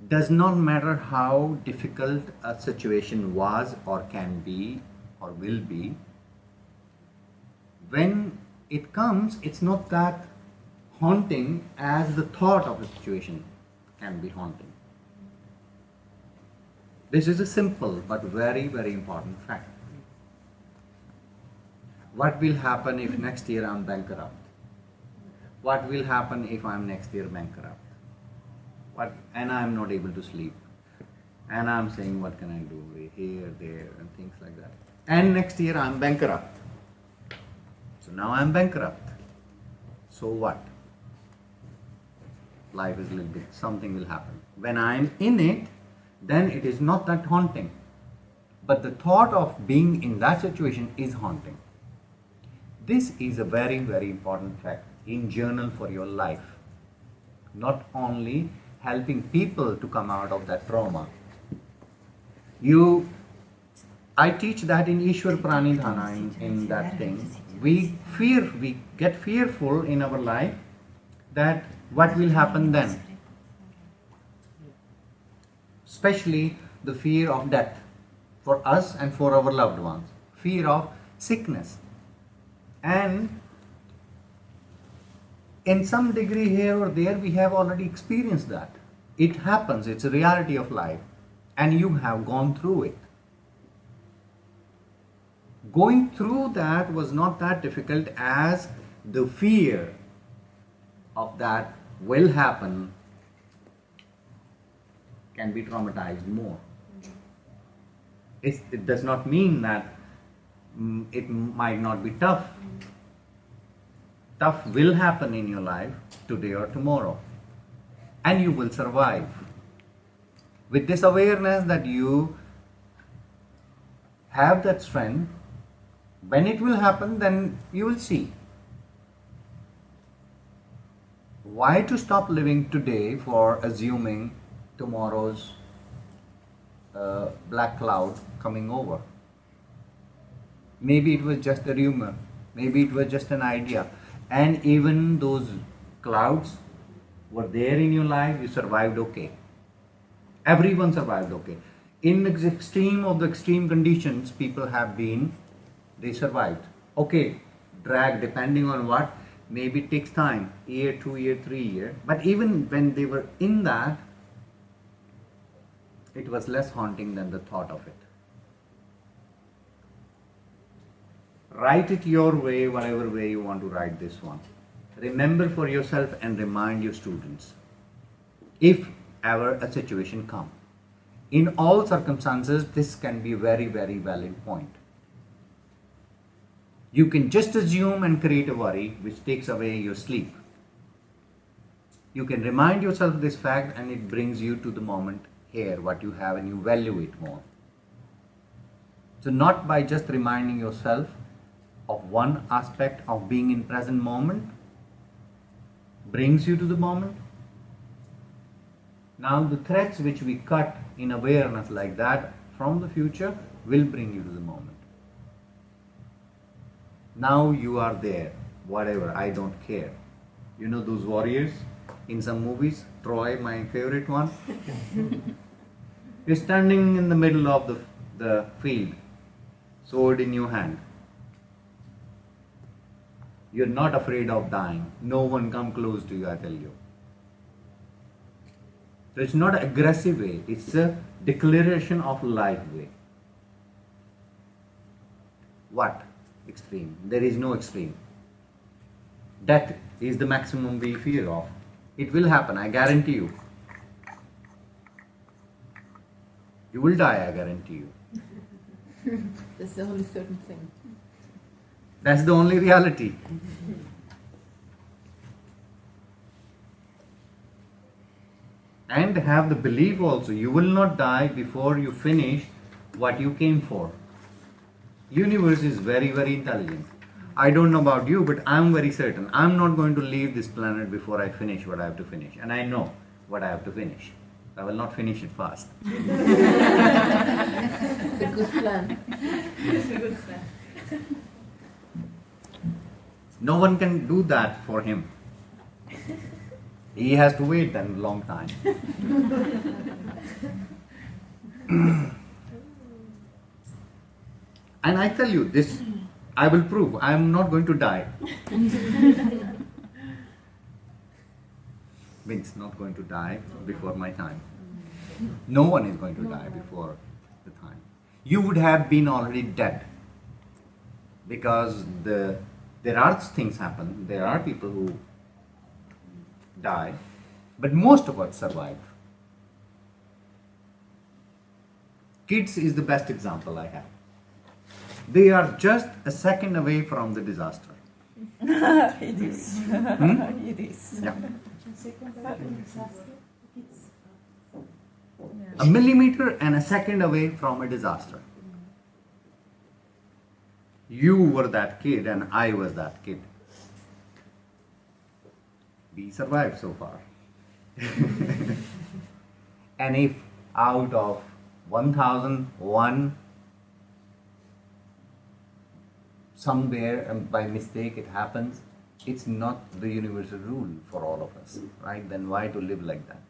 Does not matter how difficult a situation was or can be or will be, when it comes, it's not that haunting as the thought of a situation can be haunting. This is a simple but very, very important fact. What will happen if next year I'm bankrupt? What will happen if I'm next year bankrupt? And I'm not able to sleep. And I'm saying, what can I do here, there, and things like that. And next year I'm bankrupt. So now I'm bankrupt. So what? Life is a little bit, something will happen. When I'm in it, then it is not that haunting. But the thought of being in that situation is haunting. This is a very, very important fact in journal for your life. Not only helping people to come out of that trauma. I teach that in Ishwar Pranidhana, in that thing. We get fearful in our life that what will happen then. Especially the fear of death for us and for our loved ones. Fear of sickness. And in some degree here or there, we have already experienced that. It happens, it's a reality of life, and you have gone through it. Going through that was not that difficult as the fear of that will happen can be traumatized more. It does not mean that it might not be tough. Tough will happen in your life today or tomorrow, and you will survive. With this awareness that you have that strength, when it will happen, then you will see. Why to stop living today for assuming tomorrow's black cloud coming over? Maybe it was just a rumor, maybe it was just an idea. And even those clouds were there in your life, you survived okay. Everyone survived okay. In the extreme of the extreme conditions people have been, they survived. Okay, drag depending on what, maybe it takes time, year, 2 year, 3 year. But even when they were in that, it was less haunting than the thought of it. Write it your way, whatever way you want to write this one. Remember for yourself and remind your students. If ever a situation comes, in all circumstances, this can be a very, very valid point. You can just assume and create a worry which takes away your sleep. You can remind yourself this fact and it brings you to the moment here, what you have, and you value it more. So not by just reminding yourself of one aspect of being in present moment brings you to the moment. Now the threads which we cut in awareness like that from the future will bring you to the moment. Now you are there, whatever, I don't care. You know those warriors in some movies, Troy, my favorite one. You're standing in the middle of the field, sword in your hand. You're not afraid of dying. No one come close to you, I tell you. So it's not an aggressive way, it's a declaration of life way. What? Extreme. There is no extreme. Death is the maximum we fear of. It will happen, I guarantee you. You will die, I guarantee you. That's the only certain thing. That's the only reality. And have the belief also, you will not die before you finish what you came for. Universe is very, very intelligent. I don't know about you, but I'm very certain I'm not going to leave this planet before I finish what I have to finish. And I know what I have to finish. I will not finish it fast. It's a good plan. It's a good plan. No one can do that for him. He has to wait then a long time. And I tell you this, I will prove I am not going to die. Means not going to die before my time. No one is going to die before the time. You would have been already dead, because there are things happen. There are people who die, but most of us survive. Kids is the best example I have. They are just a second away from the disaster. It is. It is. Yeah. Second disaster. It's A millimeter and a second away from a disaster. You were that kid and I was that kid. We survived so far. And if out of 1001 somewhere by mistake it happens, it's not the universal rule for all of us, right? Then why to live like that?